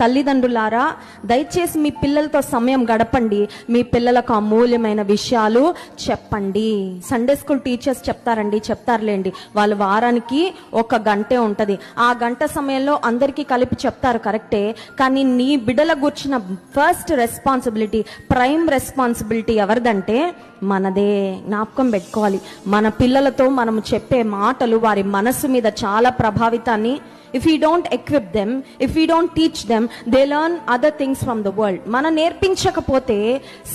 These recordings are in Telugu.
తల్లిదండ్రులారా, దయచేసి మీ పిల్లలతో సమయం గడపండి. మీ పిల్లలకు అమూల్యమైన విషయాలు చెప్పండి. సండే స్కూల్ టీచర్స్ చెప్తారులేండి. వాళ్ళు వారానికి 1 గంటే ఉంటుంది. ఆ గంట సమయంలో అందరికీ కలిపి చెప్తారు, కరెక్టే. కానీ నీ బిడ్డల గుర్చిన ఫస్ట్ రెస్పాన్సిబిలిటీ, ప్రైమ్ రెస్పాన్సిబిలిటీ ఎవరిదంటే మనదే. జ్ఞాపకం పెట్టుకోవాలి. మన పిల్లలతో మనం చెప్పే మాటలు వారి మనసు మీద చాలా ప్రభావితాన్ని, if we don't equip them, if we don't teach them, they learn other things from the world. మనం నేర్పించకపోతే,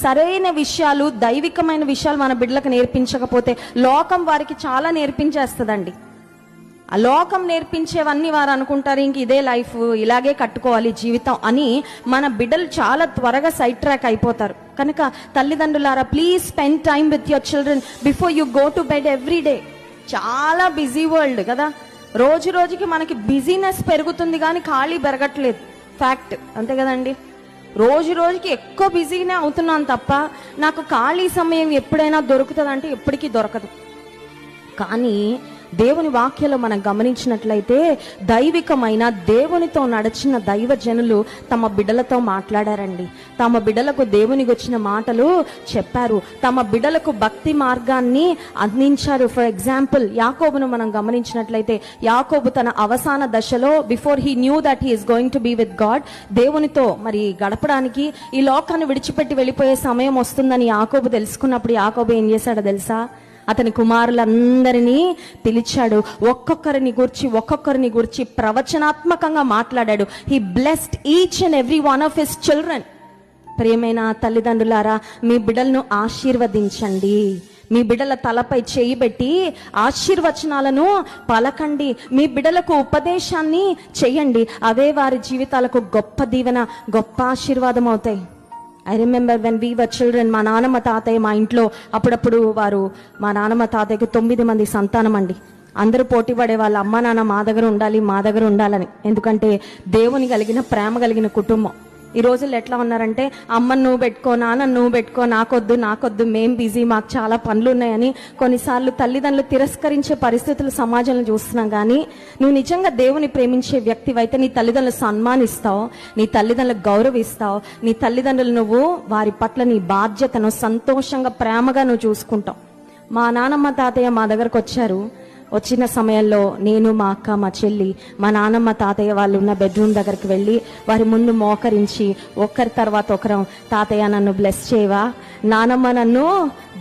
సరైన విషయాలు, దైవికమైన విషయాలు మన బిడ్డలకు నేర్పించకపోతే లోకం వారికి చాలా నేర్పించేస్తుందండి. ఆ లోకం నేర్పించేవన్నీ వారు అనుకుంటారు ఇంక ఇదే లైఫ్, ఇలాగే కట్టుకోవాలి జీవితం అని. మన బిడ్డలు చాలా త్వరగా సైడ్ ట్రాక్ అయిపోతారు. కనుక తల్లిదండ్రులారా, please spend time with your children before you go to bed every day. చాలా బిజీ వరల్డ్ కదా, రోజు రోజుకి మనకి బిజీనెస్ పెరుగుతుంది కానీ ఖాళీ పెరగట్లేదు. ఫ్యాక్ట్ అంతే కదండి. రోజు రోజుకి ఎక్కువ బిజీనే అవుతున్నాను తప్ప నాకు ఖాళీ సమయం ఎప్పుడైనా దొరుకుతుందంటే ఎప్పటికీ దొరకదు. కానీ దేవుని వాక్యంలో మనం గమనించినట్లయితే దైవికమైన దేవునితో నడిచిన దైవజనులు తమ బిడ్డలతో మాట్లాడారండి. తమ బిడ్డలకు దేవునికి వచ్చిన మాటలు చెప్పారు. తమ బిడ్డలకు భక్తి మార్గాన్ని అందించారు. ఫర్ ఎగ్జాంపుల్, యాకోబును మనం గమనించినట్లయితే, యాకోబు తన అవసాన దశలో, before he knew that he is going to be with God, దేవునితో మరి గడపడానికి ఈ లోకాన్ని విడిచిపెట్టి వెళ్ళిపోయే సమయం వస్తుందని యాకోబు తెలుసుకున్నప్పుడు యాకోబు ఏం చేశాడో తెలుసా? అతని కుమారులందరినీ పిలిచాడు. ఒక్కొక్కరిని గురించి ప్రవచనాత్మకంగా మాట్లాడాడు. He blessed each and every one of his children. ప్రియమైన తల్లిదండ్రులారా, మీ బిడ్డలను ఆశీర్వదించండి. మీ బిడ్డల తలపై చేయి పెట్టి ఆశీర్వచనాలను పలకండి. మీ బిడ్డలకు ఉపదేశాన్ని చేయండి. అవే వారి జీవితాలకు గొప్ప దీవెన, గొప్ప ఆశీర్వాదం అవుతాయి. I remember when we were children, మా నాన్నమ్మ తాతయ్య మా ఇంట్లో అప్పుడప్పుడు మా నాన్నమ్మ తాతయ్యకి 9 మంది సంతానం అండి. అందరూ పోటీ పడే వాళ్ళ అమ్మ నాన్న మా దగ్గర ఉండాలని. ఎందుకంటే దేవుని కలిగిన ప్రేమ కలిగిన కుటుంబం. ఈ రోజుల్లో ఎట్లా ఉన్నారంటే, అమ్మను నువ్వు పెట్టుకో, నాన్నను నువ్వు పెట్టుకో, నాకొద్దు, మేం బిజీ, మాకు చాలా పనులు ఉన్నాయని కొన్నిసార్లు తల్లిదండ్రులు తిరస్కరించే పరిస్థితులు సమాజంలో చూస్తున్నాం. కానీ నువ్వు నిజంగా దేవుని ప్రేమించే వ్యక్తివైతే నీ తల్లిదండ్రులు సన్మానిస్తావు, నీ తల్లిదండ్రులకు గౌరవిస్తావు, నీ తల్లిదండ్రులు నువ్వు వారి పట్ల నీ బాధ్యతను సంతోషంగా ప్రేమగా నువ్వు చూసుకుంటావు. మా నాన్నమ్మ తాతయ్య మా దగ్గరకు వచ్చారు. వచ్చిన సమయంలో నేను, మా అక్క, మా చెల్లి, మా నాన్నమ్మ తాతయ్య వాళ్ళు ఉన్న బెడ్రూమ్ దగ్గరికి వెళ్ళి వారి ముందు మోకరించి ఒకరి తర్వాత ఒకరం, తాతయ్య నన్ను బ్లెస్ చేయవా, నానమ్మ నన్ను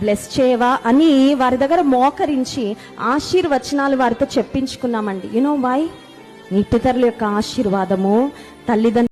బ్లెస్ చేయవా అని వారి దగ్గర మోకరించి ఆశీర్వచనాలు వారితో చెప్పించుకున్నామండి. You know why? నీ పితరుల యొక్క ఆశీర్వాదము, తల్లిదండ్రులు